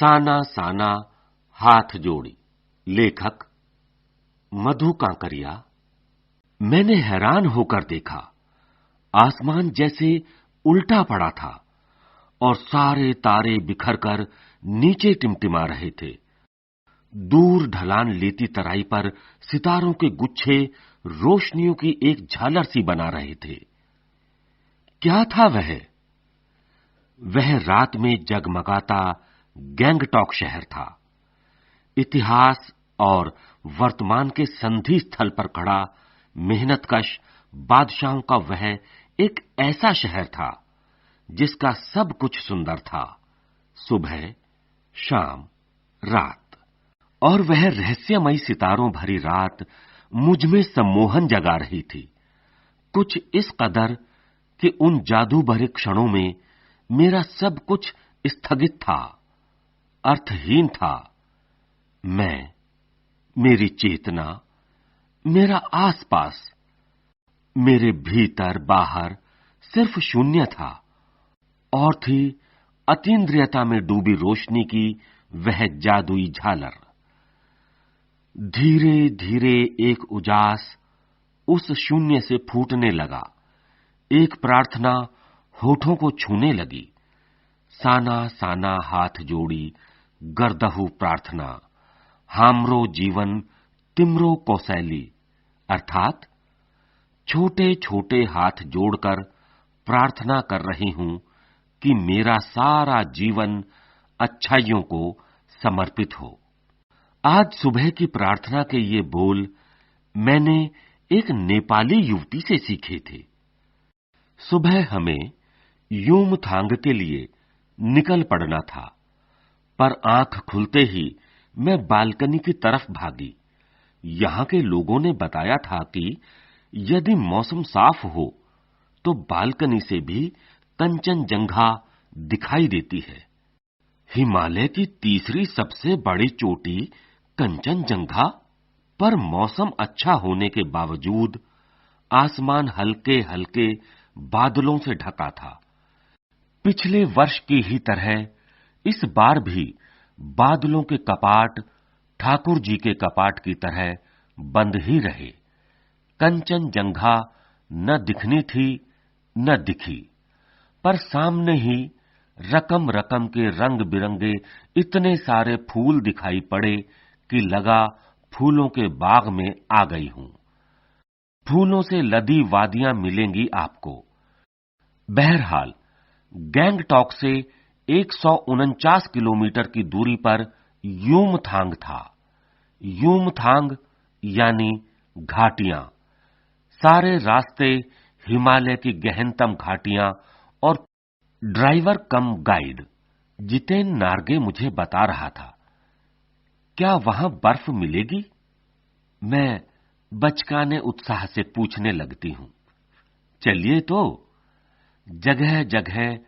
साना साना हाथ जोड़ी। लेखक मधु कांकरिया। मैंने हैरान होकर देखा, आसमान जैसे उल्टा पड़ा था और सारे तारे बिखरकर नीचे टिमटिमा रहे थे। दूर ढलान लेती तराई पर सितारों के गुच्छे रोशनियों की एक झालर सी बना रहे थे। क्या था वह? वह रात में जगमगाता गैंगटॉक शहर था। इतिहास और वर्तमान के संधि स्थल पर खड़ा मेहनतकश बादशाहों का वह एक ऐसा शहर था जिसका सब कुछ सुंदर था। सुबह, शाम, रात। और वह रहस्यमयी सितारों भरी रात मुझ में सम्मोहन जगा रही थी, कुछ इस कदर कि उन जादू भरे क्षणों में मेरा सब कुछ स्थगित था, अर्थहीन था। मैं, मेरी चेतना, मेरा आसपास, मेरे भीतर बाहर सिर्फ शून्य था। और थी अतीन्द्रियता में डूबी रोशनी की वह जादुई झालर। धीरे धीरे एक उजास उस शून्य से फूटने लगा। एक प्रार्थना होठों को छूने लगी। साना साना हाथ जोड़ी गर्दहु प्रार्थना, हामरो जीवन तिमरो कौशैली। अर्थात छोटे छोटे हाथ जोड़कर प्रार्थना कर रही हूं कि मेरा सारा जीवन अच्छाइयों को समर्पित हो। आज सुबह की प्रार्थना के ये बोल मैंने एक नेपाली युवती से सीखे थे। सुबह हमें यूमथांग के लिए निकल पड़ना था, पर आंख खुलते ही मैं बालकनी की तरफ भागी। यहां के लोगों ने बताया था कि यदि मौसम साफ हो तो बालकनी से भी कंचनजंघा दिखाई देती है। हिमालय की तीसरी सबसे बड़ी चोटी कंचनजंघा पर मौसम अच्छा होने के बावजूद आसमान हल्के हल्के बादलों से ढका था। पिछले वर्ष की ही तरह इस बार भी बादलों के कपाट ठाकुर जी के कपाट की तरह बंद ही रहे। कंचनजंघा न दिखनी थी न दिखी, पर सामने ही रकम रकम के रंग बिरंगे इतने सारे फूल दिखाई पड़े कि लगा फूलों के बाग में आ गई हूं। फूलों से लदी वादियां मिलेंगी आपको। बहरहाल गैंगटॉक से 149 किलोमीटर की दूरी पर यूमथांग था। यूमथांग यानी घाटियां। सारे रास्ते हिमालय की गहनतम घाटियां। और ड्राइवर कम गाइड जितेन नार्गे मुझे बता रहा था। क्या वहां बर्फ मिलेगी? मैं बचकाने उत्साह से पूछने लगती हूं। चलिए तो। जगह जगह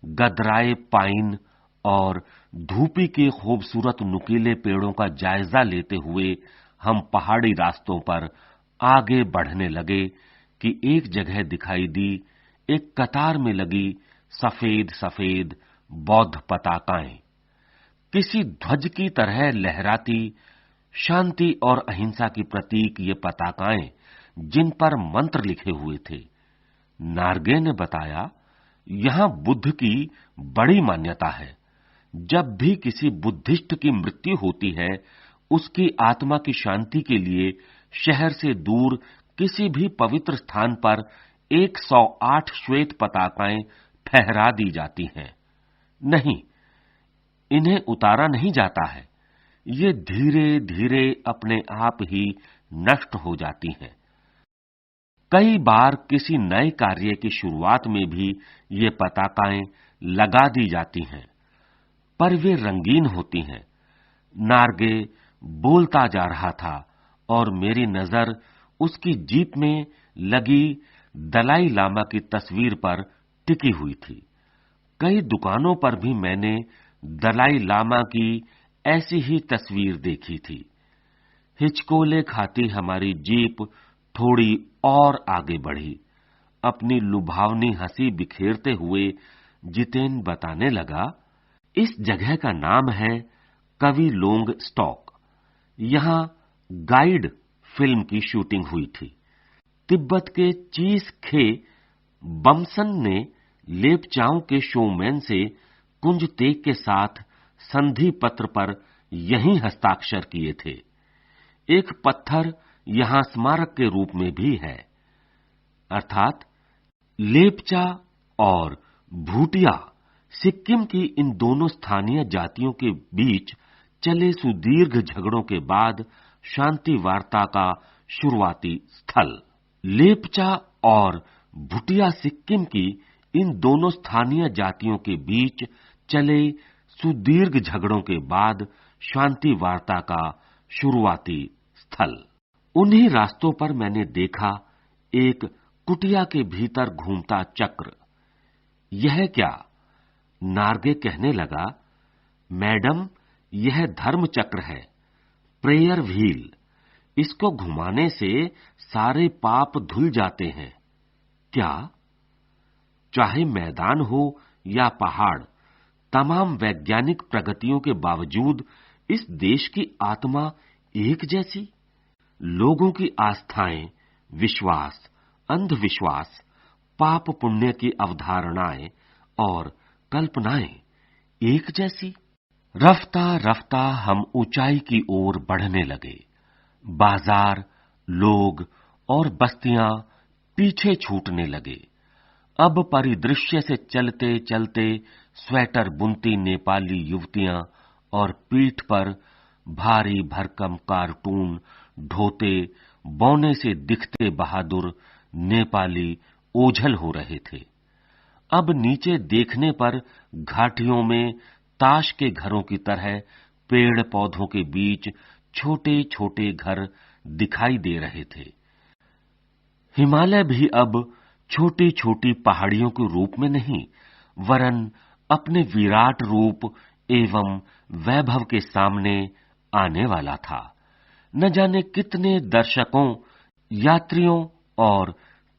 गदराए पाइन और धूपी के खूबसूरत नुकीले पेड़ों का जायजा लेते हुए हम पहाड़ी रास्तों पर आगे बढ़ने लगे कि एक जगह दिखाई दी एक कतार में लगी सफेद सफेद बौद्ध पताकाएं, किसी ध्वज की तरह लहराती। शांति और अहिंसा की प्रतीक ये पताकाएं, जिन पर मंत्र लिखे हुए थे। नार्गे ने बताया, यहां बुद्ध की बड़ी मान्यता है। जब भी किसी बुद्धिस्ट की मृत्यु होती है, उसकी आत्मा की शांति के लिए शहर से दूर किसी भी पवित्र स्थान पर 108 श्वेत पताकाएं फहरा दी जाती हैं। नहीं, इन्हें उतारा नहीं जाता है। ये धीरे धीरे अपने आप ही नष्ट हो जाती हैं। कई बार किसी नए कार्य की शुरुआत में भी ये पताकाएं लगा दी जाती हैं, पर वे रंगीन होती हैं। नार्गे बोलता जा रहा था और मेरी नजर उसकी जीप में लगी दलाई लामा की तस्वीर पर टिकी हुई थी। कई दुकानों पर भी मैंने दलाई लामा की ऐसी ही तस्वीर देखी थी। हिचकोले खाती हमारी जीप थोड़ी और आगे बढ़ी। अपनी लुभावनी हंसी बिखेरते हुए जितेन बताने लगा, इस जगह का नाम है कवि लोंग स्टॉक। यहां गाइड फिल्म की शूटिंग हुई थी। तिब्बत के चीस खे बमसन ने लेपचाओं के शोमैन से कुंज तेग के साथ संधि पत्र पर यहीं हस्ताक्षर किए थे। एक पत्थर यहां स्मारक के रूप में भी है, अर्थात लेपचा और भूटिया सिक्किम की इन दोनों स्थानीय जातियों के बीच चले सुदीर्घ झगड़ों के बाद शांति वार्ता का शुरुआती स्थल। लेपचा और भूटिया सिक्किम की इन दोनों स्थानीय जातियों के बीच चले सुदीर्घ झगड़ों के बाद शांति वार्ता का शुरुआती स्थल। उन्हीं रास्तों पर मैंने देखा एक कुटिया के भीतर घूमता चक्र। यह क्या? नार्गे कहने लगा, मैडम, यह धर्म चक्र है, प्रेयर व्हील। इसको घुमाने से सारे पाप धुल जाते हैं। क्या? चाहे मैदान हो या पहाड़, तमाम वैज्ञानिक प्रगतियों के बावजूद इस देश की आत्मा एक जैसी। लोगों की आस्थाएं, विश्वास, अंधविश्वास, पाप पुण्य की अवधारणाएं और कल्पनाएं एक जैसी। रफ्ता रफ्ता हम ऊंचाई की ओर बढ़ने लगे। बाजार, लोग और बस्तियां पीछे छूटने लगे। अब परिदृश्य से चलते चलते स्वेटर बुनती नेपाली युवतियां और पीठ पर भारी भरकम कार्टून ढोते बौने से दिखते बहादुर नेपाली ओझल हो रहे थे। अब नीचे देखने पर घाटियों में ताश के घरों की तरह पेड़ पौधों के बीच छोटे छोटे घर दिखाई दे रहे थे। हिमालय भी अब छोटी छोटी पहाड़ियों के रूप में नहीं, वरन अपने विराट रूप एवं वैभव के सामने आने वाला था। न जाने कितने दर्शकों, यात्रियों और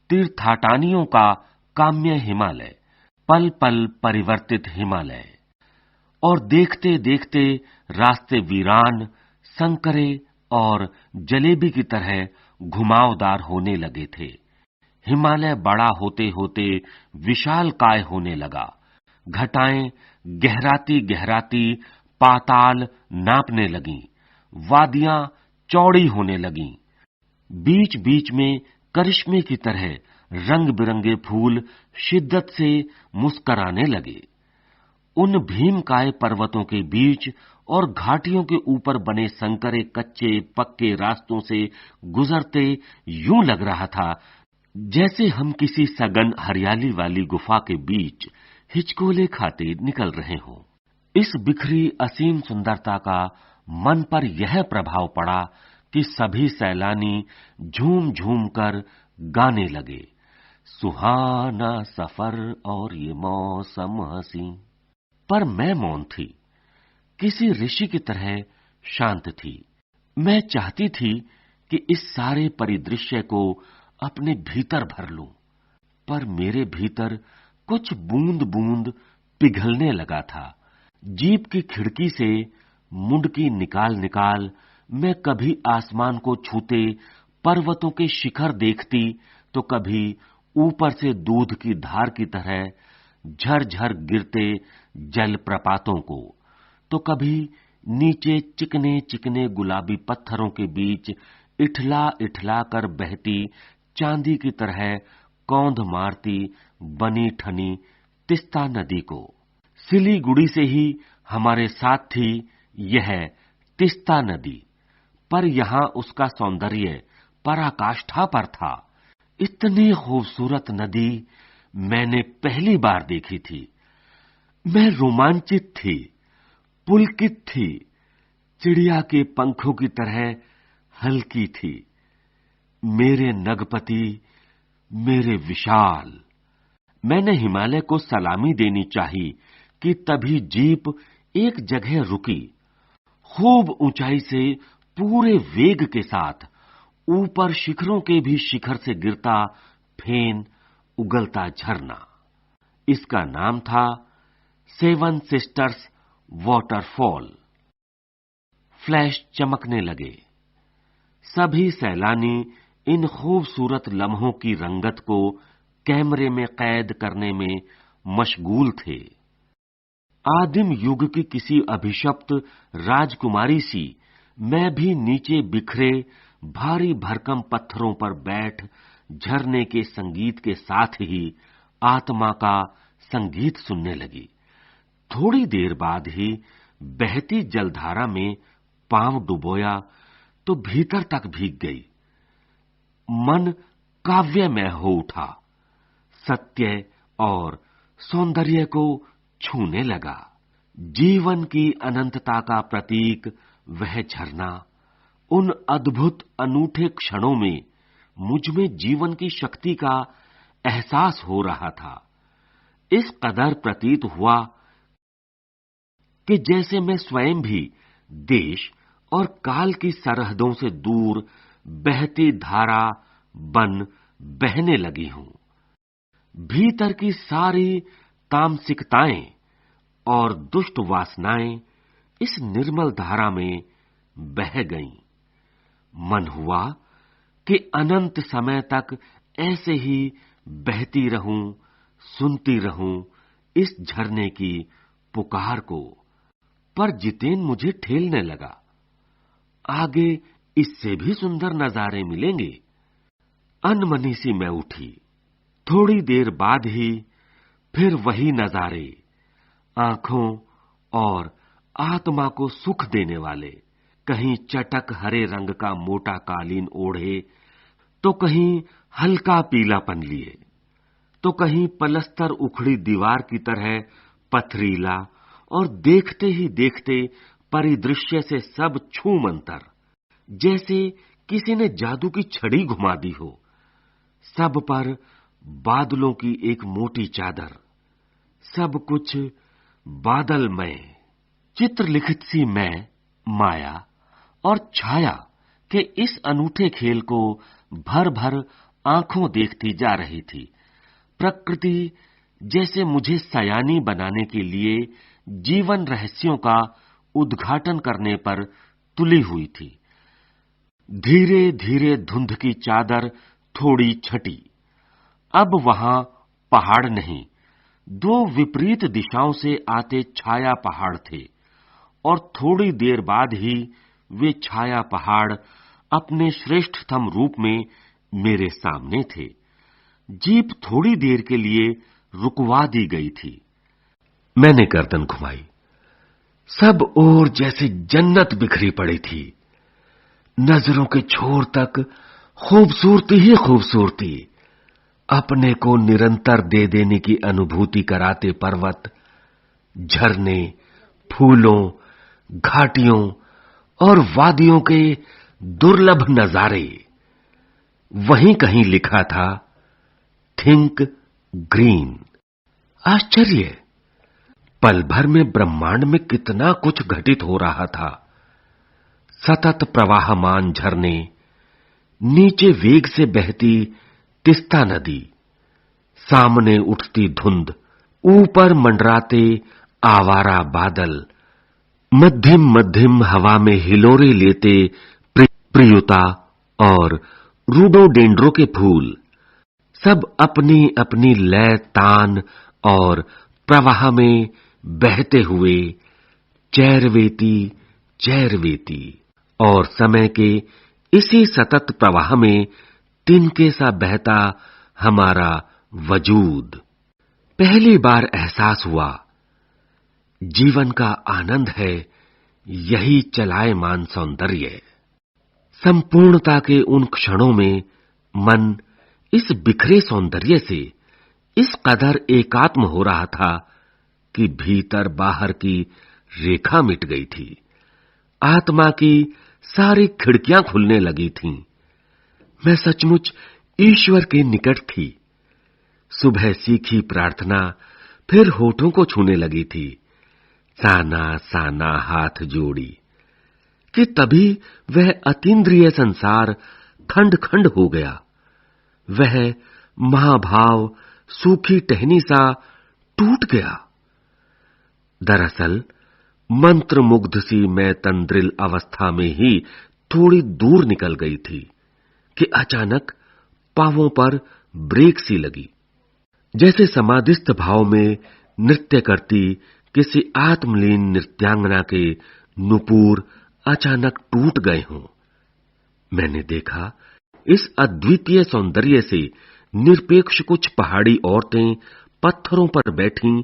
तीर्थाटानियों का काम्य हिमालय, पल पल परिवर्तित हिमालय। और देखते देखते रास्ते वीरान, संकरे और जलेबी की तरह घुमावदार होने लगे थे। हिमालय बड़ा होते होते विशालकाय होने लगा। घटाएं गहराती गहराती पाताल नापने लगीं। वादियां चौड़ी होने लगीं। बीच बीच में करिश्मे की तरह रंग बिरंगे फूल शिद्दत से मुस्कराने लगे। उन भीमकाय पर्वतों के बीच और घाटियों के ऊपर बने संकरे कच्चे पक्के रास्तों से गुजरते यूं लग रहा था जैसे हम किसी सघन हरियाली वाली गुफा के बीच हिचकोले खाते निकल रहे हों। इस बिखरी असीम सुंदरता का मन पर यह प्रभाव पड़ा कि सभी सैलानी झूम झूम कर गाने लगे, सुहाना सफर और ये मौसम हसी। पर मैं मौन थी, किसी ऋषि की तरह शांत थी। मैं चाहती थी कि इस सारे परिदृश्य को अपने भीतर भर लूं, पर मेरे भीतर कुछ बूंद बूंद पिघलने लगा था। जीप की खिड़की से मुंडकी निकाल निकाल मैं कभी आसमान को छूते पर्वतों के शिखर देखती, तो कभी ऊपर से दूध की धार की तरह झरझर गिरते जलप्रपातों को, तो कभी नीचे चिकने चिकने गुलाबी पत्थरों के बीच इठला इठला कर बहती चांदी की तरह कौंध मारती बनी ठनी तिस्ता नदी को। सिलीगुड़ी से ही हमारे साथ थी यह तिस्ता नदी, पर यहां उसका सौंदर्य पराकाष्ठा पर था। इतनी खूबसूरत नदी मैंने पहली बार देखी थी। मैं रोमांचित थी, पुलकित थी, चिड़िया के पंखों की तरह हल्की थी। मेरे नगपति, मेरे विशाल। मैंने हिमालय को सलामी देनी चाहिए कि तभी जीप एक जगह रुकी। खूब ऊंचाई से पूरे वेग के साथ ऊपर शिखरों के भी शिखर से गिरता फेन उगलता झरना। इसका नाम था सेवन सिस्टर्स वॉटरफॉल। फ्लैश चमकने लगे। सभी सैलानी इन खूबसूरत लम्हों की रंगत को कैमरे में कैद करने में मशगूल थे। आदिम युग की किसी अभिशप्त राजकुमारी सी मैं भी नीचे बिखरे भारी भरकम पत्थरों पर बैठ झरने के संगीत के साथ ही आत्मा का संगीत सुनने लगी। थोड़ी देर बाद ही बहती जलधारा में पांव डुबोया तो भीतर तक भीग गई। मन काव्यमय हो उठा, सत्य और सौंदर्य को छूने लगा। जीवन की अनंतता का प्रतीक वह झरना, उन अद्भुत अनूठे क्षणों में मुझ में जीवन की शक्ति का एहसास हो रहा था। इस कदर प्रतीत हुआ कि जैसे मैं स्वयं भी देश और काल की सरहदों से दूर बहती धारा बन बहने लगी हूं। भीतर की सारी तामसिकताएं और दुष्ट वासनाएं इस निर्मल धारा में बह गईं। मन हुआ कि अनंत समय तक ऐसे ही बहती रहूं, सुनती रहूं इस झरने की पुकार को। पर जितेन मुझे ठेलने लगा। आगे इससे भी सुंदर नजारे मिलेंगे। अनमनी सी मैं उठी। थोड़ी देर बाद ही फिर वही नजारे, आंखों और आत्मा को सुख देने वाले। कहीं चटक हरे रंग का मोटा कालीन ओढ़े तो कहीं हल्का पीलापन लिए, तो कहीं पलस्तर उखड़ी दीवार की तरह पथरीला, और देखते ही देखते परिदृश्य से सब छूमंतर, जैसे किसी ने जादू की छड़ी घुमा दी हो। सब पर बादलों की एक मोटी चादर, सब कुछ बादलमय। चित्रलिखित सी मैं माया और छाया के इस अनूठे खेल को भर भर आंखों देखती जा रही थी। प्रकृति जैसे मुझे सयानी बनाने के लिए जीवन रहस्यों का उद्घाटन करने पर तुली हुई थी। धीरे धीरे धुंध की चादर थोड़ी छटी। अब वहां पहाड़ नहीं, दो विपरीत दिशाओं से आते छाया पहाड़ थे, और थोड़ी देर बाद ही वे छाया पहाड़ अपने श्रेष्ठतम रूप में मेरे सामने थे। जीप थोड़ी देर के लिए रुकवा दी गई थी। मैंने गर्दन घुमाई। सब ओर जैसे जन्नत बिखरी पड़ी थी। नजरों के छोर तक खूबसूरती ही खूबसूरती, अपने को निरंतर दे देने की अनुभूति कराते पर्वत, झरने, फूलों, घाटियों और वादियों के दुर्लभ नजारे। वहीं कहीं लिखा था, थिंक ग्रीन। आश्चर्य! पल भर में ब्रह्मांड में कितना कुछ घटित हो रहा था। सतत प्रवाहमान झरने, नीचे वेग से बहती तिस्ता नदी, सामने उठती धुंध, ऊपर मंडराते आवारा बादल, मध्यम मध्यम हवा में हिलोरे लेते प्रियुता और रूडोडेंड्रो के फूल, सब अपनी अपनी लय तान और प्रवाह में बहते हुए चैरवेती चैरवेती, और समय के इसी सतत प्रवाह में तिनके सा बहता हमारा वजूद। पहली बार एहसास हुआ, जीवन का आनंद है यही चलायमान सौंदर्य। संपूर्णता के उन क्षणों में मन इस बिखरे सौंदर्य से इस कदर एकात्म हो रहा था कि भीतर बाहर की रेखा मिट गई थी। आत्मा की सारी खिड़कियां खुलने लगी थीं। मैं सचमुच ईश्वर के निकट थी। सुबह सीखी प्रार्थना फिर होठों को छूने लगी थी, साना साना हाथ जोड़ी, कि तभी वह अतीन्द्रिय संसार खंड खंड हो गया। वह महाभाव सूखी टहनी सा टूट गया। दरअसल मंत्रमुग्ध सी मैं तंद्रिल अवस्था में ही थोड़ी दूर निकल गई थी कि अचानक पांवों पर ब्रेक सी लगी, जैसे समाधिस्थ भाव में नृत्य करती किसी आत्मलीन नृत्यांगना के नुपुर अचानक टूट गए हों। मैंने देखा इस अद्वितीय सौंदर्य से निरपेक्ष कुछ पहाड़ी औरतें पत्थरों पर बैठी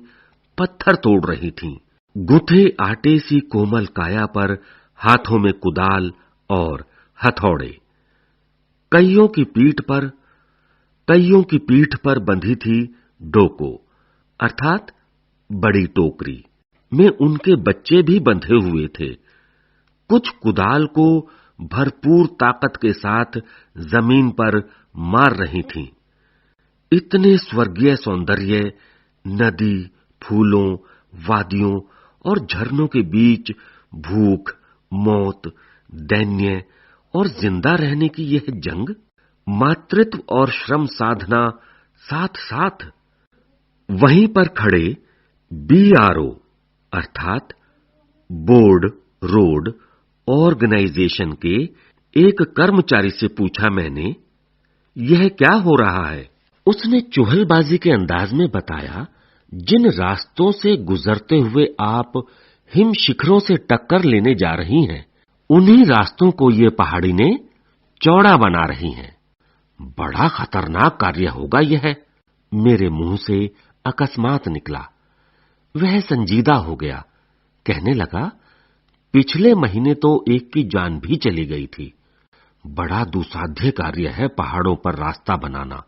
पत्थर तोड़ रही थीं। गुथे आटे सी कोमल काया पर हाथों में कुदाल और हथौड़े। कईयों की पीठ पर बंधी थी डोको अर्थात बड़ी टोकरी में उनके बच्चे भी बंधे हुए थे। कुछ कुदाल को भरपूर ताकत के साथ जमीन पर मार रही थीं। इतने स्वर्गीय सौंदर्य नदी, फूलों, वादियों और झरनों के बीच भूख, मौत, दैन्य और जिंदा रहने की यह जंग, मातृत्व और श्रम साधना साथ साथ। वहीं पर खड़े BRO अर्थात बोर्ड रोड ऑर्गेनाइजेशन के एक कर्मचारी से पूछा मैंने, यह क्या हो रहा है? उसने चुहलबाजी के अंदाज में बताया, जिन रास्तों से गुजरते हुए आप हिम शिखरों से टक्कर लेने जा रही हैं, उन्हीं रास्तों को ये पहाड़ी ने चौड़ा बना रही हैं। बड़ा खतरनाक कार्य होगा यह, मेरे मुंह से अकस्मात निकला। वह संजीदा हो गया, कहने लगा, पिछले महीने तो एक की जान भी चली गई थी। बड़ा दुसाध्य कार्य है पहाड़ों पर रास्ता बनाना।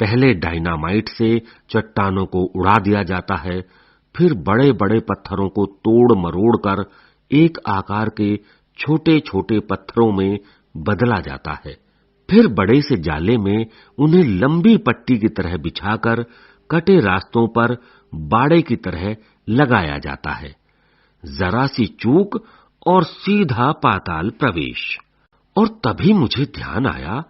पहले डायनामाइट से चट्टानों को उड़ा दिया जाता है, फिर बड़े बड़े पत्थरों को तोड़ मरोड़ कर एक आकार के छोटे छोटे पत्थरों में बदला जाता है। फिर बड़े से जाले में उन्हें लंबी पट्टी की तरह बिछाकर कटे रास्तों पर बाड़े की तरह लगाया जाता है। जरा सी चूक और सीधा पाताल प्रवेश। और तभी मुझे ध्यान आया,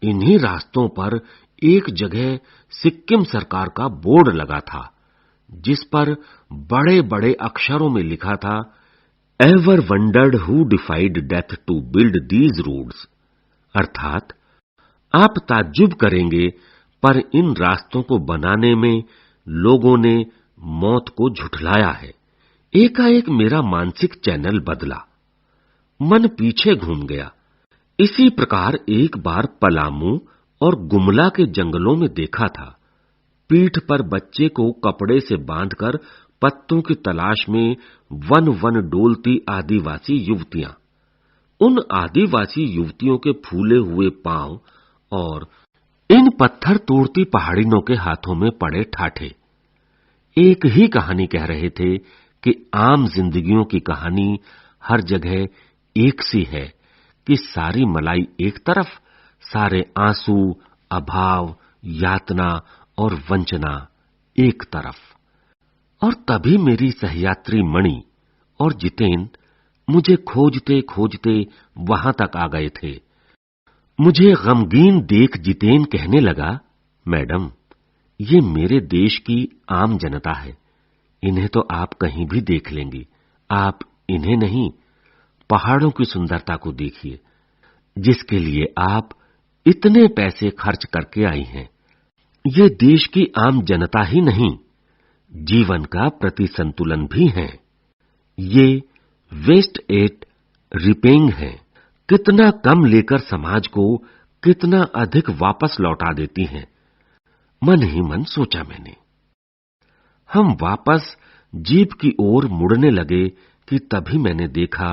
इन्हीं रास्तों पर एक जगह सिक्किम सरकार का बोर्ड लगा था, जिस पर बड़े बड़े अक्षरों में लिखा था, ever wondered who defied death to build these roads, अर्थात आप ताज्जुब करेंगे, पर इन रास्तों को बनाने में लोगों ने मौत को झुठलाया है। एकाएक मेरा मानसिक चैनल बदला, मन पीछे घूम गया। इसी प्रकार एक बार पलामू और गुमला के जंगलों में देखा था। पीठ पर बच्चे को कपड़े से बांधकर पत्तों की तलाश में वन वन डोलती आदिवासी युवतियां। उन आदिवासी युवतियों के फूले हुए पांव और इन पत्थर तोड़ती पहाड़ियों के हाथों में पड़े ठाठे एक ही कहानी कह रहे थे कि आम जिंदगियों की कहानी हर जगह एक सी है कि सारी मलाई एक तरफ, सारे आंसू, अभाव, यातना और वंचना एक तरफ। और तभी मेरी सहयात्री मणि और जितेन मुझे खोजते खोजते वहां तक आ गए थे। मुझे गमगीन देख जितेन कहने लगा, मैडम, ये मेरे देश की आम जनता है, इन्हें तो आप कहीं भी देख लेंगी। आप इन्हें नहीं, पहाड़ों की सुंदरता को देखिए, जिसके लिए आप इतने पैसे खर्च करके आई हैं। ये देश की आम जनता ही नहीं, जीवन का प्रतिसंतुलन भी है। ये वेस्ट एट रिपेइंग है। कितना कम लेकर समाज को कितना अधिक वापस लौटा देती हैं। मन ही मन सोचा मैंने। हम वापस जीप की ओर मुड़ने लगे कि तभी मैंने देखा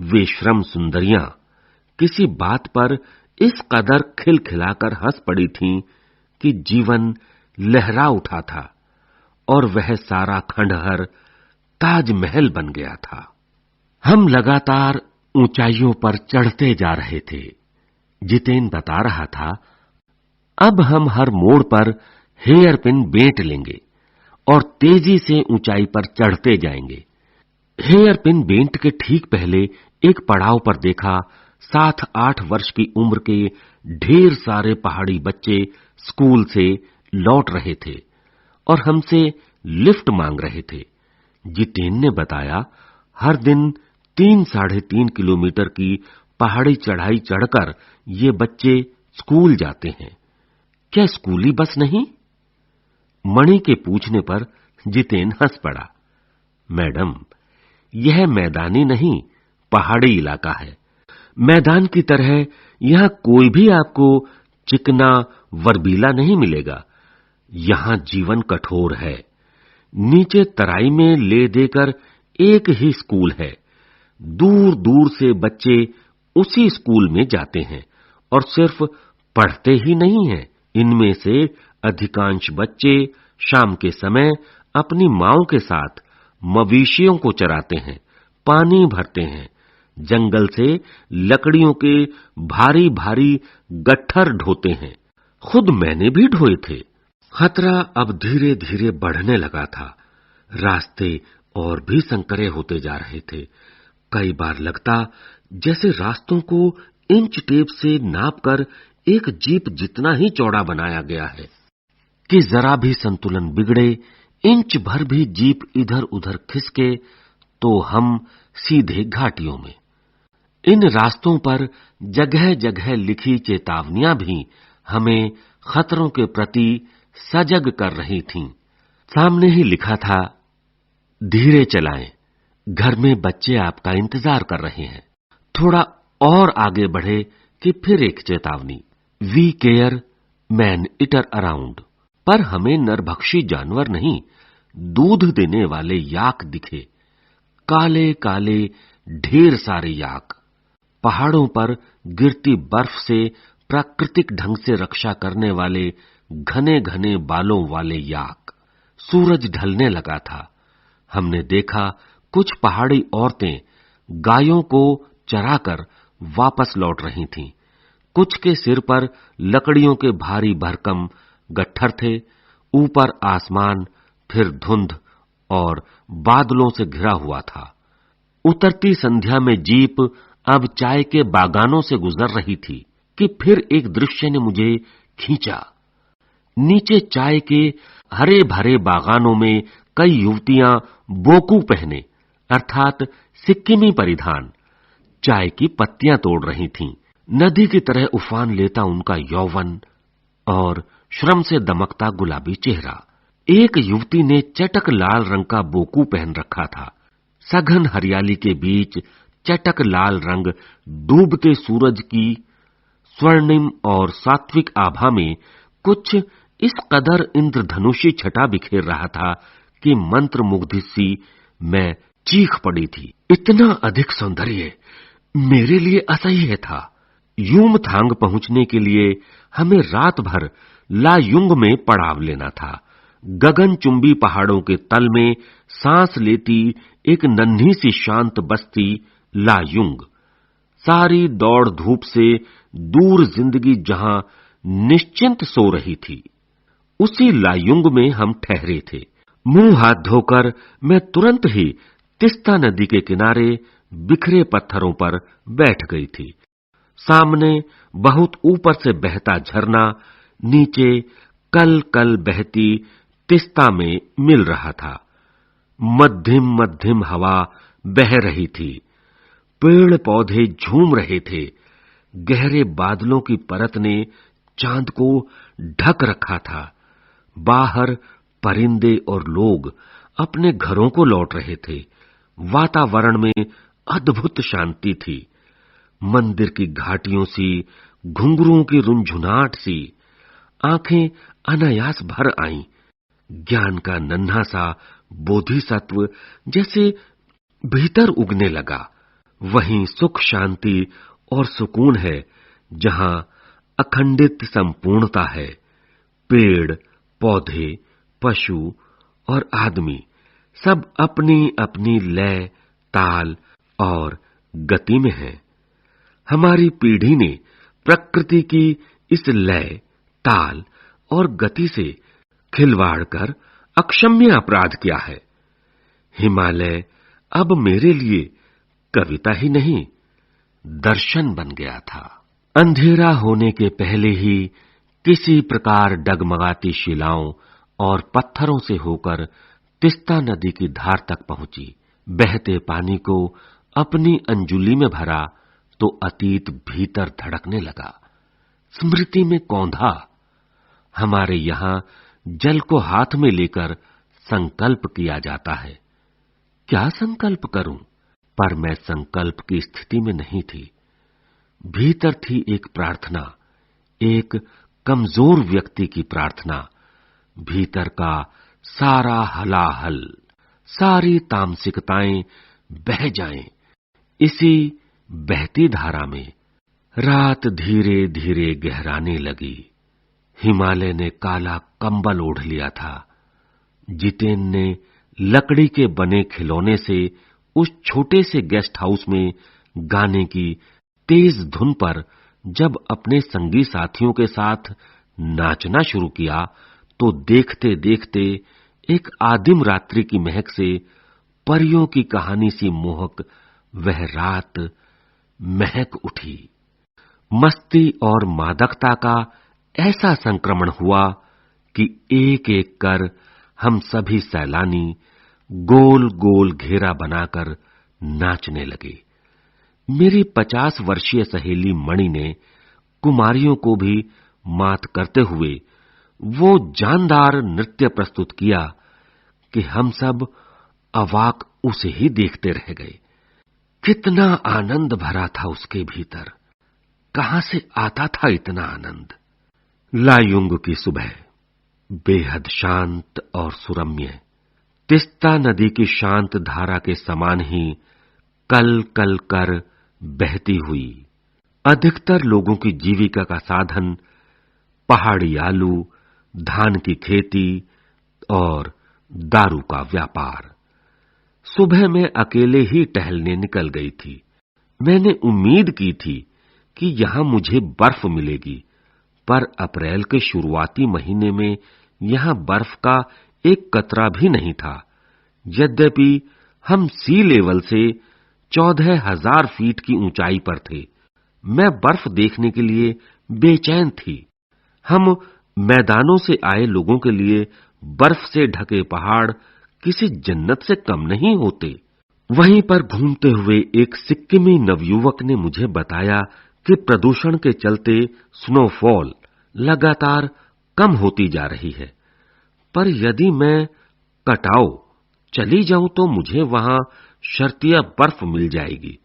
वे श्रम सुंदरियां किसी बात पर इस कदर खिलखिलाकर हंस पड़ी थीं कि जीवन लहरा उठा था और वह सारा खंडहर ताजमहल बन गया था। हम लगातार ऊंचाइयों पर चढ़ते जा रहे थे। जितेन बता रहा था, अब हम हर मोड़ पर हेयर पिन बेंट लेंगे और तेजी से ऊंचाई पर चढ़ते जाएंगे। हेयर पिन बेंट के ठीक पहले एक पड़ाव पर देखा 7-8 वर्ष की उम्र के ढेर सारे पहाड़ी बच्चे स्कूल से लौट रहे थे और हमसे लिफ्ट मांग रहे थे। जितेन ने बताया, हर दिन 3-3.5 किलोमीटर की पहाड़ी चढ़ाई चढ़कर ये बच्चे स्कूल जाते हैं। क्या स्कूली बस नहीं? मणि के पूछने पर जितेन हंस पड़ा। मैडम, यह मैदानी नहीं, पहाड़ी इलाका है। मैदान की तरह यहां कोई भी आपको चिकना वर्बीला नहीं मिलेगा। यहां जीवन कठोर है। नीचे तराई में ले देकर एक ही स्कूल है। दूर दूर से बच्चे उसी स्कूल में जाते हैं और सिर्फ पढ़ते ही नहीं हैं। इनमें से अधिकांश बच्चे शाम के समय अपनी मांओं के साथ मवेशियों को चराते हैं, पानी भरते हैं, जंगल से लकड़ियों के भारी भारी गट्ठर ढोते हैं। खुद मैंने भी ढोए थे। खतरा अब धीरे धीरे बढ़ने लगा था। रास्ते और भी संकरे होते जा रहे थे। कई बार लगता जैसे रास्तों को इंच टेप से नापकर एक जीप जितना ही चौड़ा बनाया गया है कि जरा भी संतुलन बिगड़े, इंच भर भी जीप इधर उधर खिसके तो हम सीधे घाटियों में। इन रास्तों पर जगह जगह लिखी चेतावनियां भी हमें खतरों के प्रति सजग कर रही थीं। सामने ही लिखा था, धीरे चलाएं, घर में बच्चे आपका इंतजार कर रहे हैं। थोड़ा और आगे बढ़े कि फिर एक चेतावनी, we care man eater around. पर हमें नरभक्षी जानवर नहीं, दूध देने वाले याक दिखे, काले काले ढेर सारे याक। पहाड़ों पर गिरती बर्फ से प्राकृतिक ढंग से रक्षा करने वाले घने घने बालों वाले याक। सूरज ढलने लगा था। हमने देखा कुछ पहाड़ी औरतें गायों को चराकर वापस लौट रही थीं। कुछ के सिर पर लकड़ियों के भारी भरकम गट्ठर थे। ऊपर आसमान फिर धुंध और बादलों से घिरा हुआ था। उतरती संध्या में जीप अब चाय के बागानों से गुजर रही थी कि फिर एक दृश्य ने मुझे खींचा। नीचे चाय के हरे भरे बागानों में कई युवतियां बोकू पहने अर्थात सिक्किमी परिधान चाय की पत्तियां तोड़ रही थीं। नदी की तरह उफान लेता उनका यौवन और श्रम से दमकता गुलाबी चेहरा। एक युवती ने चटक लाल रंग का बोकू पहन रखा था। सघन हरियाली के बीच चटक लाल रंग डूबते सूरज की स्वर्णिम और सात्विक आभा में कुछ इस कदर इंद्रधनुषी छटा बिखेर रहा था कि मंत्रमुग्ध सी मैं चीख पड़ी थी। इतना अधिक सौंदर्य मेरे लिए असह्य था। यूमथांग पहुंचने के लिए हमें रात भर लायुंग में पड़ाव लेना था। गगनचुंबी पहाड़ों के तल में सांस लेती एक नन्ही सी शांत बस्ती लायुंग। सारी दौड़ धूप से दूर जिंदगी जहां निश्चिंत सो रही थी, उसी लायुंग में हम ठहरे थे। मुंह हाथ धोकर मैं तुरंत ही तिस्ता नदी के किनारे बिखरे पत्थरों पर बैठ गई थी। सामने बहुत ऊपर से बहता झरना नीचे कल कल बहती तिस्ता में मिल रहा था। मध्यम मध्यम हवा बह रही थी। पेड़ पौधे झूम रहे थे। गहरे बादलों की परत ने चांद को ढक रखा था। बाहर परिंदे और लोग अपने घरों को लौट रहे थे। वातावरण में अद्भुत शांति थी। मंदिर की घाटियों सी, घुंघरुओं की रुंझुनाहट सी। आंखें अनायास भर आईं। ज्ञान का नन्हा सा बोधिसत्व जैसे भीतर उगने लगा। वहीं सुख शांति और सुकून है जहां अखंडित संपूर्णता है। पेड़ पौधे पशु और आदमी सब अपनी अपनी लय ताल और गति में हैं। हमारी पीढ़ी ने प्रकृति की इस लय ताल और गति से खिलवाड़ कर अक्षम्य अपराध किया है। हिमालय अब मेरे लिए कविता ही नहीं, दर्शन बन गया था। अंधेरा होने के पहले ही किसी प्रकार डगमगाती शिलाओं और पत्थरों से होकर तिस्ता नदी की धार तक पहुंची। बहते पानी को अपनी अंजुली में भरा तो अतीत भीतर धड़कने लगा। स्मृति में कौंधा। हमारे यहां जल को हाथ में लेकर संकल्प किया जाता है। क्या संकल्प करूं? पर मैं संकल्प की स्थिति में नहीं थी। भीतर थी एक प्रार्थना, एक कमजोर व्यक्ति की प्रार्थना। भीतर का सारा हलाहल, सारी तामसिकताएं बह जाएं। इसी बहती धारा में रात धीरे धीरे गहराने लगी। हिमालय ने काला कंबल ओढ़ लिया था। जितेन ने लकड़ी के बने खिलौने से उस छोटे से गेस्ट हाउस में गाने की तेज धुन पर जब अपने संगी साथियों के साथ नाचना शुरू किया तो देखते देखते एक आदिम रात्रि की महक से परियों की कहानी सी मोहक वह रात महक उठी। मस्ती और मादकता का ऐसा संक्रमण हुआ कि एक एक कर हम सभी सैलानी गोल गोल घेरा बनाकर नाचने लगे। मेरी 50 वर्षीय सहेली मणि ने कुमारियों को भी मात करते हुए वो जानदार नृत्य प्रस्तुत किया कि हम सब अवाक उसे ही देखते रह गए। कितना आनंद भरा था उसके भीतर। कहां से आता था इतना आनंद? लायुंग की सुबह बेहद शांत और सुरम्य, तिस्ता नदी की शांत धारा के समान ही कल कल कर बहती हुई। अधिकतर लोगों की जीविका का साधन पहाड़ी आलू, धान की खेती और दारू का व्यापार। सुबह में अकेले ही टहलने निकल गई थी। मैंने उम्मीद की थी कि यहां मुझे बर्फ मिलेगी, पर अप्रैल के शुरुआती महीने में यहां बर्फ का एक कतरा भी नहीं था। यद्यपि हम सी लेवल से 14,000 फीट की ऊंचाई पर थे। मैं बर्फ देखने के लिए बेचैन थी। हम मैदानों से आए लोगों के लिए बर्फ से ढके पहाड़ किसी जन्नत से कम नहीं होते। वहीं पर घूमते हुए एक सिक्किमी नवयुवक ने मुझे बताया कि प्रदूषण के चलते स्नोफॉल लगातार कम होती जा रही है, पर यदि मैं कटाओ चली जाऊं तो मुझे वहां शर्तिया बर्फ मिल जाएगी।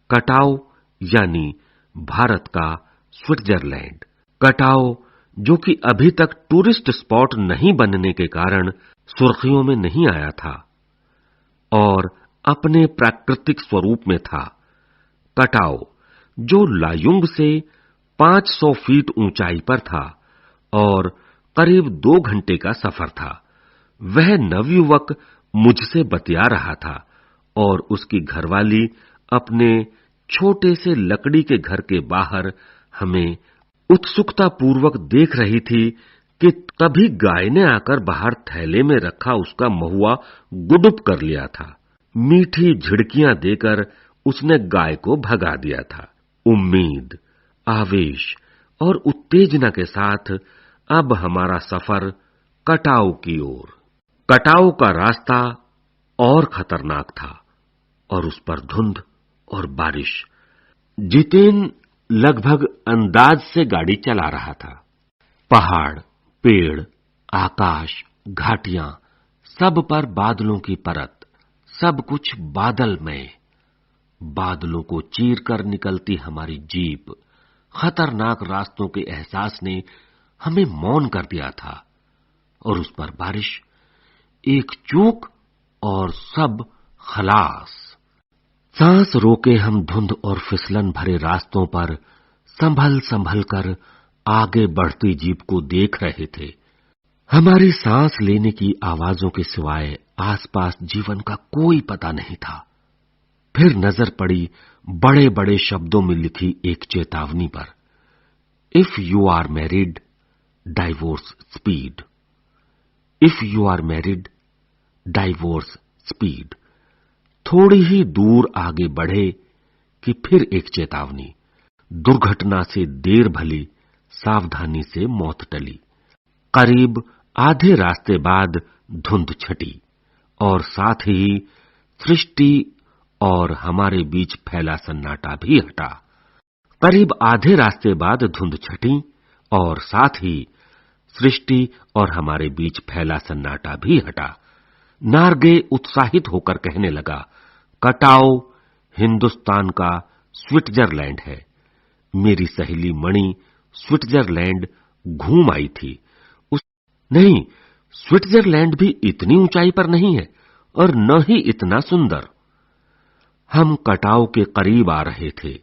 कटाओ यानी भारत का स्विट्जरलैंड। कटाओ जो कि अभी तक टूरिस्ट स्पॉट नहीं बनने के कारण सुर्खियों में नहीं आया था और अपने प्राकृतिक स्वरूप में था। कटाओ जो लायुंग से 500 फीट ऊंचाई पर था और करीब 2 घंटे का सफर था। वह नवयुवक मुझसे बतिया रहा था और उसकी घरवाली अपने छोटे से लकड़ी के घर के बाहर हमें उत्सुकता पूर्वक देख रही थी कि तभी गाय ने आकर बाहर थैले में रखा उसका महुआ गुडुप कर लिया था। मीठी झिड़कियां देकर उसने गाय को भगा दिया था। उम्मीद, आवेश और उत्तेजना के साथ अब हमारा सफर कटाओ की ओर। कटाओ का रास्ता और खतरनाक था और उस पर धुंध और बारिश। जितेन लगभग अंदाज से गाड़ी चला रहा था। पहाड़, पेड़, आकाश, घाटियां, सब पर बादलों की परत, सब कुछ बादलमय। बादलों को चीरकर निकलती हमारी जीप, खतरनाक रास्तों के एहसास ने हमें मौन कर दिया था और उस पर बारिश, एक चूक और सब खलास। सांस रोके हम धुंध और फिसलन भरे रास्तों पर संभल संभल कर आगे बढ़ती जीप को देख रहे थे। हमारी सांस लेने की आवाजों के सिवाय आसपास जीवन का कोई पता नहीं था। फिर नजर पड़ी बड़े बड़े शब्दों में लिखी एक चेतावनी पर, if you are married, divorce speed. If you are married, divorce speed. थोड़ी ही दूर आगे बढ़े कि फिर एक चेतावनी, दुर्घटना से देर भली, सावधानी से मौत टली। करीब आधे रास्ते बाद धुंध छटी और साथ ही सृष्टि और हमारे बीच फैला सन्नाटा भी हटा। करीब आधे रास्ते बाद धुंध छटी और साथ ही सृष्टि और हमारे बीच फैला सन्नाटा भी हटा। नार्गे उत्साहित होकर कहने लगा, कटाओ हिंदुस्तान का स्विट्जरलैंड है। मेरी सहेली मणि स्विट्जरलैंड घूम आई थी। नहीं, स्विट्जरलैंड भी इतनी ऊंचाई पर नहीं है और न ही इतना सुंदर। हम कटाव के करीब आ रहे थे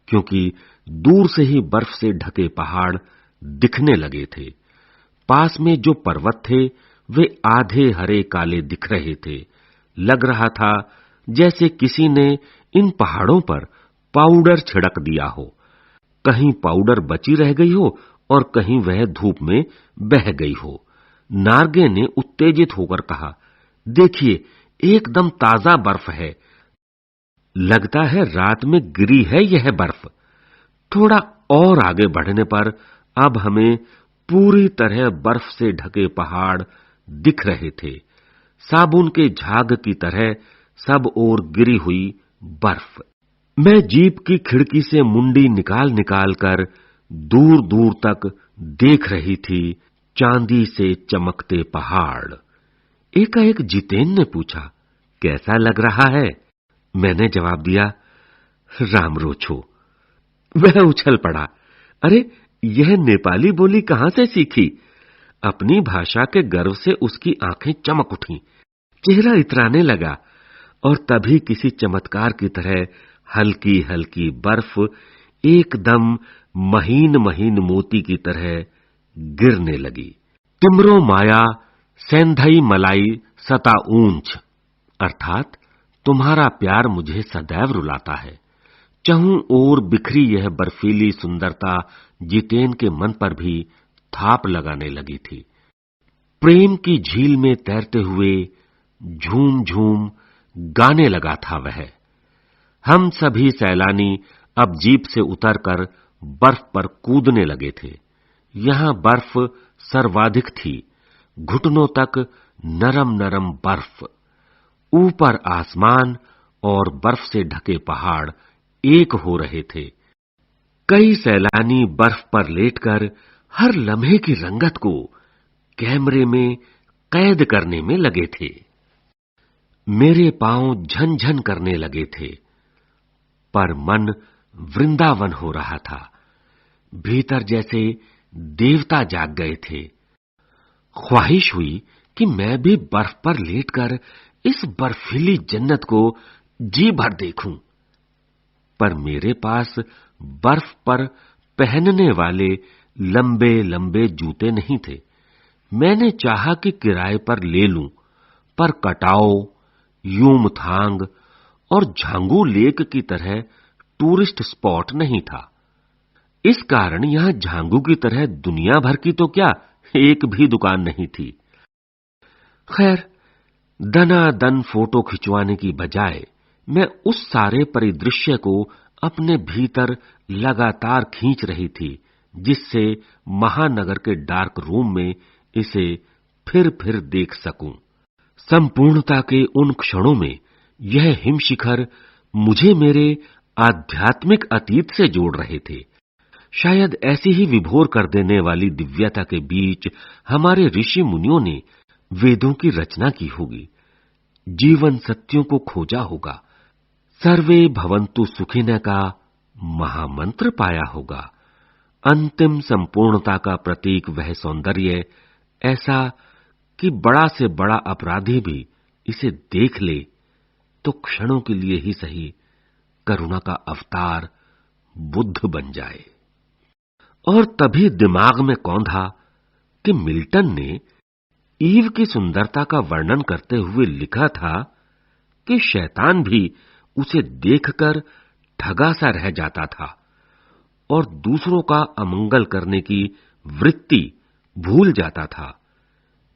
क्योंकि दूर से ही बर्फ से ढके पहाड़ दिखने लगे थे। पास में जो पर्वत थे वे आधे हरे काले दिख रहे थे। लग रहा था जैसे किसी ने इन पहाड़ों पर पाउडर छिड़क दिया हो। कहीं पाउडर बची रह गई हो और कहीं वह धूप में बह गई हो। नार्गे ने उत्तेजित होकर कहा, देखिए, एकदम ताजा बर्फ है। लगता है रात में गिरी है यह बर्फ। थोड़ा और आगे बढ़ने पर अब हमें पूरी तरह बर्फ से ढके पहाड़ दिख रहे थे। साबुन के झाग की तरह सब ओर गिरी हुई बर्फ। मैं जीप की खिड़की से मुंडी निकाल निकाल कर दूर दूर तक देख रही थी चांदी से चमकते पहाड़। एकाएक जितेन ने पूछा, कैसा लग रहा है? मैंने जवाब दिया, राम रोछो। वह उछल पड़ा, अरे यह नेपाली बोली कहां से सीखी? अपनी भाषा के गर्व से उसकी आंखें चमक उठी, चेहरा इतराने लगा और तभी किसी चमत्कार की तरह हल्की हल्की बर्फ एकदम महीन महीन मोती की तरह गिरने लगी। तिमरो माया सेंधई मलाई सता ऊंच, अर्थात तुम्हारा प्यार मुझे सदैव रुलाता है। चहुं ओर बिखरी यह बर्फीली सुंदरता जितेन के मन पर भी थाप लगाने लगी थी। प्रेम की झील में तैरते हुए झूम झूम गाने लगा था वह। हम सभी सैलानी अब जीप से उतरकर बर्फ पर कूदने लगे थे। यहां बर्फ सर्वाधिक थी, घुटनों तक नरम नरम बर्फ। ऊपर आसमान और बर्फ से ढके पहाड़ एक हो रहे थे। कई सैलानी बर्फ पर लेटकर हर लम्हे की रंगत को कैमरे में कैद करने में लगे थे। मेरे पांव झनझन करने लगे थे, पर मन वृंदावन हो रहा था। भीतर जैसे देवता जाग गए थे। ख्वाहिश हुई कि मैं भी बर्फ पर लेटकर इस बर्फीली जन्नत को जी भर देखूं, पर मेरे पास बर्फ पर पहनने वाले लंबे लंबे जूते नहीं थे। मैंने चाहा कि किराए पर ले लूं, पर कटाओ, यूमथांग और झांगू लेक की तरह टूरिस्ट स्पॉट नहीं था। इस कारण यहां झांगू की तरह दुनिया भर की तो क्या एक भी दुकान नहीं थी। खैर, दनादन फोटो खिंचवाने की बजाय मैं उस सारे परिदृश्य को अपने भीतर लगातार खींच रही थी, जिससे महानगर के डार्क रूम में इसे फिर देख सकूं। संपूर्णता के उन क्षणों में यह हिमशिखर मुझे मेरे आध्यात्मिक अतीत से जोड़ रहे थे। शायद ऐसी ही विभोर कर देने वाली दिव्यता के बीच हमारे ऋषि मुनियों ने वेदों की रचना की होगी, जीवन सत्यों को खोजा होगा, सर्वे भवन्तु सुखिनः का महामंत्र पाया होगा। अंतिम संपूर्णता का प्रतीक वह सौंदर्य, ऐसा कि बड़ा से बड़ा अपराधी भी इसे देख ले तो क्षणों के लिए ही सही करुणा का अवतार बुद्ध बन जाए। और तभी दिमाग में कौंधा कि मिल्टन ने ईव की सुंदरता का वर्णन करते हुए लिखा था कि शैतान भी उसे देखकर ठगा सा रह जाता था और दूसरों का अमंगल करने की वृत्ति भूल जाता था।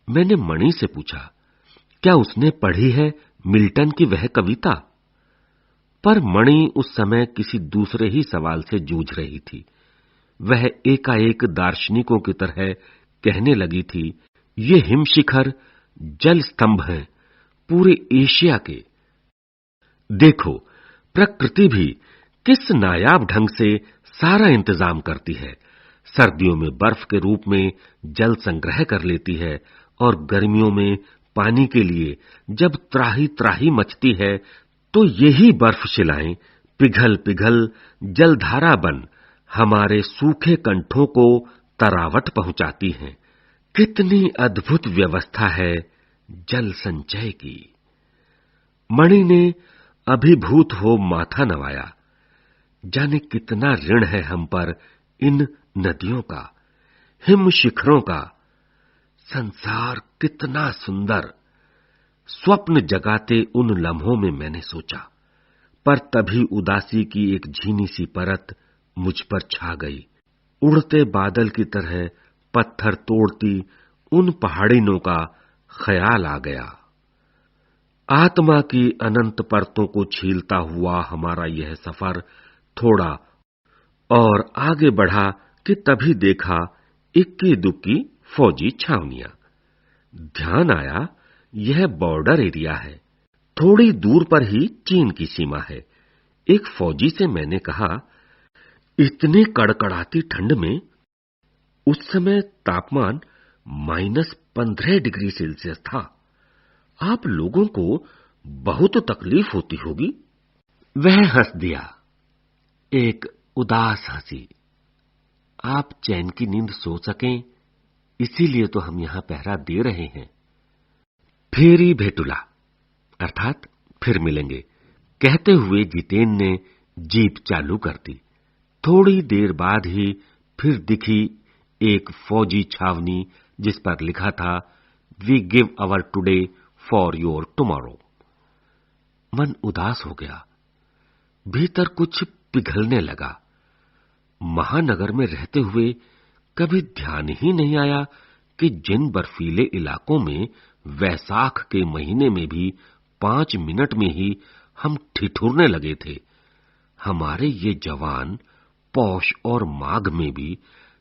मैंने मणि से पूछा, क्या उसने पढ़ी है मिल्टन की वह कविता? पर मणि उस समय किसी दूसरे ही सवाल से जूझ रही थी। वह एकाएक दार्शनिकों की तरह कहने लगी थी, ये हिमशिखर जल स्तंभ हैं पूरे एशिया के, देखो, प्रकृति भी किस नायाब ढंग से सारा इंतजाम करती है। सर्दियों में बर्फ के रूप में जल संग्रह कर लेती है और गर्मियों में पानी के लिए जब त्राही त्राही मचती है तो यही बर्फ शिलाएं पिघल पिघल जलधारा बन हमारे सूखे कंठों को तरावट पहुंचाती हैं। कितनी अद्भुत व्यवस्था है जल संचय की। मणि ने अभिभूत हो माथा नवाया। जाने कितना ऋण है हम पर इन नदियों का, हिम शिखरों का। संसार कितना सुंदर, स्वप्न जगाते उन लम्हों में मैंने सोचा, पर तभी उदासी की एक झीनी सी परत मुझ पर छा गई। उड़ते बादल की तरह पत्थर तोड़ती उन पहाड़ियों का ख्याल आ गया। आत्मा की अनंत परतों को छीलता हुआ हमारा यह सफर थोड़ा और आगे बढ़ा कि तभी देखा इक्की दुक्की फौजी छावनियां। ध्यान आया यह बॉर्डर एरिया है, थोड़ी दूर पर ही चीन की सीमा है। एक फौजी से मैंने कहा, इतनी कड़कड़ाती ठंड में, उस समय तापमान -15 डिग्री सेल्सियस था, आप लोगों को बहुत तकलीफ होती होगी। वह हंस दिया, एक उदास हंसी। आप चैन की नींद सो सकें इसीलिए तो हम यहां पहरा दे रहे हैं। फेरी भेटुला, अर्थात फिर मिलेंगे, कहते हुए जितेन ने जीप चालू कर दी। थोड़ी देर बाद ही फिर दिखी एक फौजी छावनी जिस पर लिखा था, we give our today for your tomorrow. मन उदास हो गया, भीतर कुछ पिघलने लगा। महानगर में रहते हुए कभी ध्यान ही नहीं आया कि जिन बर्फीले इलाकों में वैसाख के महीने में भी 5 मिनट में ही हम ठिठुरने लगे थे, हमारे ये जवान पौष और माघ में भी,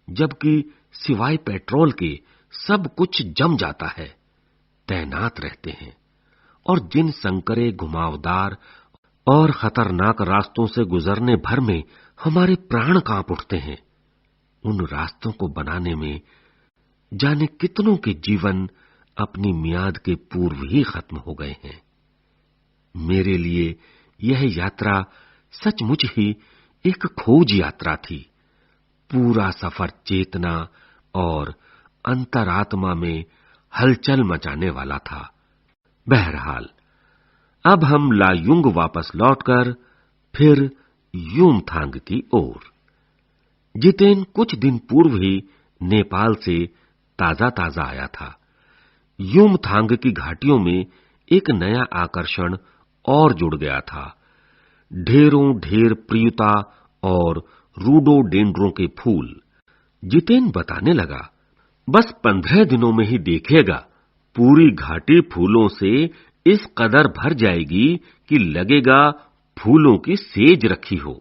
जबकि सिवाय पेट्रोल के सब कुछ जम जाता है, तैनात रहते हैं। और जिन संकरे घुमावदार और खतरनाक रास्तों से गुजरने भर में हमारे प्राण कांप उठते हैं, उन रास्तों को बनाने में जाने कितनों के जीवन अपनी मियाद के पूर्व ही खत्म हो गए हैं। मेरे लिए यह यात्रा सचमुच ही एक खोज यात्रा थी। पूरा सफर चेतना और अंतरात्मा में हलचल मचाने वाला था। बहरहाल अब हम लायुंग वापस लौटकर फिर यूमथांग की ओर। जितेन कुछ दिन पूर्व ही नेपाल से ताजा ताजा आया था। यूमथांग की घाटियों में एक नया आकर्षण और जुड़ गया था। ढेरों ढेर प्रियुता और रूडोडेंड्रों के फूल। जितेन बताने लगा, बस 15 दिनों में ही देखिएगा, पूरी घाटी फूलों से इस कदर भर जाएगी कि लगेगा फूलों की सेज रखी हो।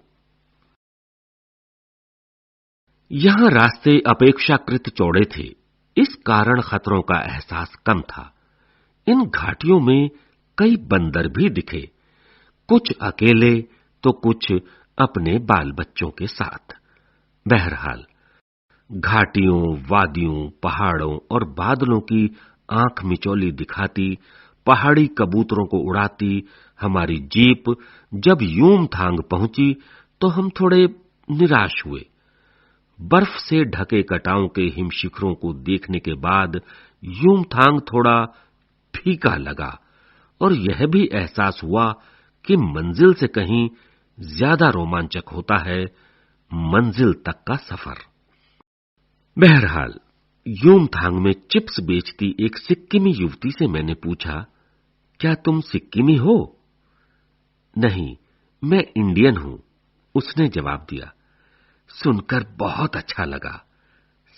यहां रास्ते अपेक्षाकृत चौड़े थे, इस कारण खतरों का एहसास कम था। इन घाटियों में कई बंदर भी दिखे, कुछ अकेले तो कुछ अपने बाल बच्चों के साथ। बहरहाल घाटियों, वादियों, पहाड़ों और बादलों की आंख मिचौली दिखाती, पहाड़ी कबूतरों को उड़ाती हमारी जीप जब यूमथांग पहुंची तो हम थोड़े निराश हुए। बर्फ से ढके कटाओं के हिमशिखरों को देखने के बाद यूमथांग थोड़ा फीका लगा और यह भी एहसास हुआ कि मंजिल से कहीं ज्यादा रोमांचक होता है मंजिल तक का सफर। बहरहाल यूमथांग में चिप्स बेचती एक सिक्किमी युवती से मैंने पूछा, क्या तुम सिक्किमी हो? नहीं, मैं इंडियन हूं, उसने जवाब दिया। सुनकर बहुत अच्छा लगा।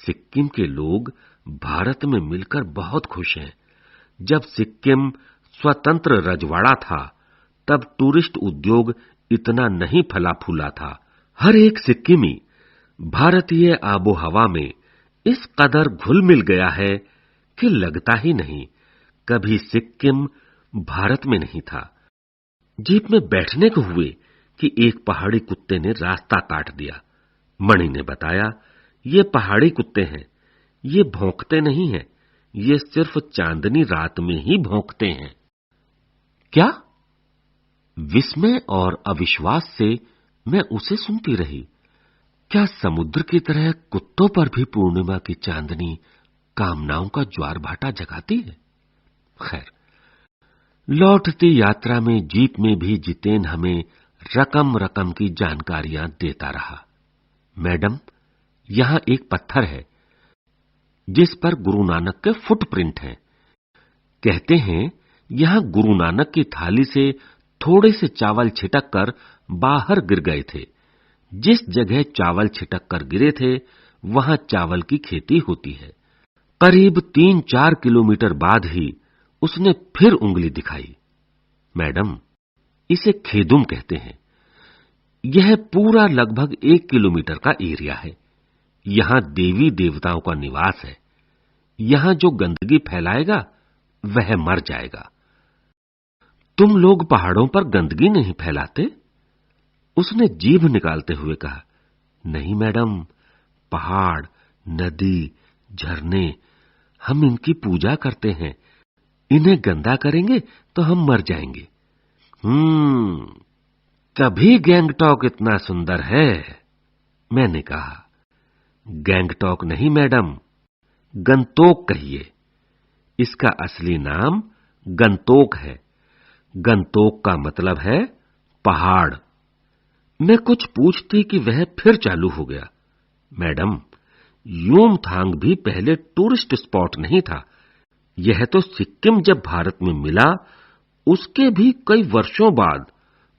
सिक्किम के लोग भारत में मिलकर बहुत खुश हैं। जब सिक्किम स्वतंत्र रजवाड़ा था तब टूरिस्ट उद्योग इतना नहीं फला फूला था। हर एक सिक्किमी भारतीय आबोहवा में इस कदर घुल मिल गया है कि लगता ही नहीं कभी सिक्किम भारत में नहीं था। जीप में बैठने को हुए कि एक पहाड़ी कुत्ते ने रास्ता काट दिया। मणि ने बताया, ये पहाड़ी कुत्ते हैं, ये भौंकते नहीं हैं, ये सिर्फ चांदनी रात में ही भौंकते हैं। क्या? विस्मय और अविश्वास से मैं उसे सुनती रही। क्या समुद्र की तरह कुत्तों पर भी पूर्णिमा की चांदनी कामनाओं का ज्वार भाटा जगाती है? खैर, लौटती यात्रा में जीप में भी जितेन हमें रकम रकम की जानकारियां देता रहा। मैडम, यहां एक पत्थर है जिस पर गुरु नानक के फुटप्रिंट हैं। कहते हैं यहां गुरु नानक की थाली से थोड़े से चावल छिटक कर बाहर गिर गए थे। जिस जगह चावल छिटक कर गिरे थे वहां चावल की खेती होती है। करीब 3-4 किलोमीटर बाद ही उसने फिर उंगली दिखाई। मैडम, इसे खेदुम कहते हैं। यह पूरा लगभग 1 किलोमीटर का एरिया है। यहां देवी देवताओं का निवास है। यहां जो गंदगी फैलाएगा वह मर जाएगा। तुम लोग पहाड़ों पर गंदगी नहीं फैलाते? उसने जीभ निकालते हुए कहा, नहीं मैडम, पहाड़, नदी, झरने, हम इनकी पूजा करते हैं। इन्हें गंदा करेंगे तो हम मर जाएंगे। तभी गैंगटॉक इतना सुंदर है, मैंने कहा। गैंगटॉक नहीं मैडम, गंतोक कहिए। इसका असली नाम गंतोक है। गंतोक का मतलब है पहाड़। मैं कुछ पूछती कि वह फिर चालू हो गया। मैडम, यूमथांग भी पहले टूरिस्ट स्पॉट नहीं था। यह तो सिक्किम जब भारत में मिला उसके भी कई वर्षों बाद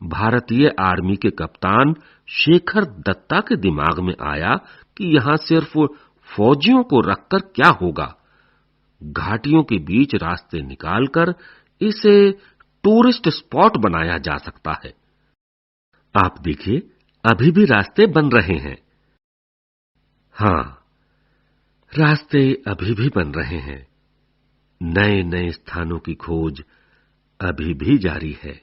भारतीय आर्मी के कप्तान शेखर दत्ता के दिमाग में आया कि यहां सिर्फ फौजियों को रखकर क्या होगा। घाटियों के बीच रास्ते निकालकर इसे टूरिस्ट स्पॉट बनाया जा सकता है। आप देखिए, अभी भी रास्ते बन रहे हैं। हां, रास्ते अभी भी बन रहे हैं। नए नए स्थानों की खोज अभी भी जारी है।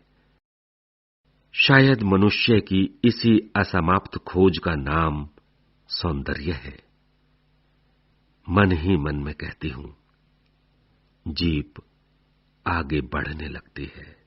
शायद मनुष्य की इसी असमाप्त खोज का नाम सौंदर्य है। मन ही मन में कहती हूं। जीप आगे बढ़ने लगती है।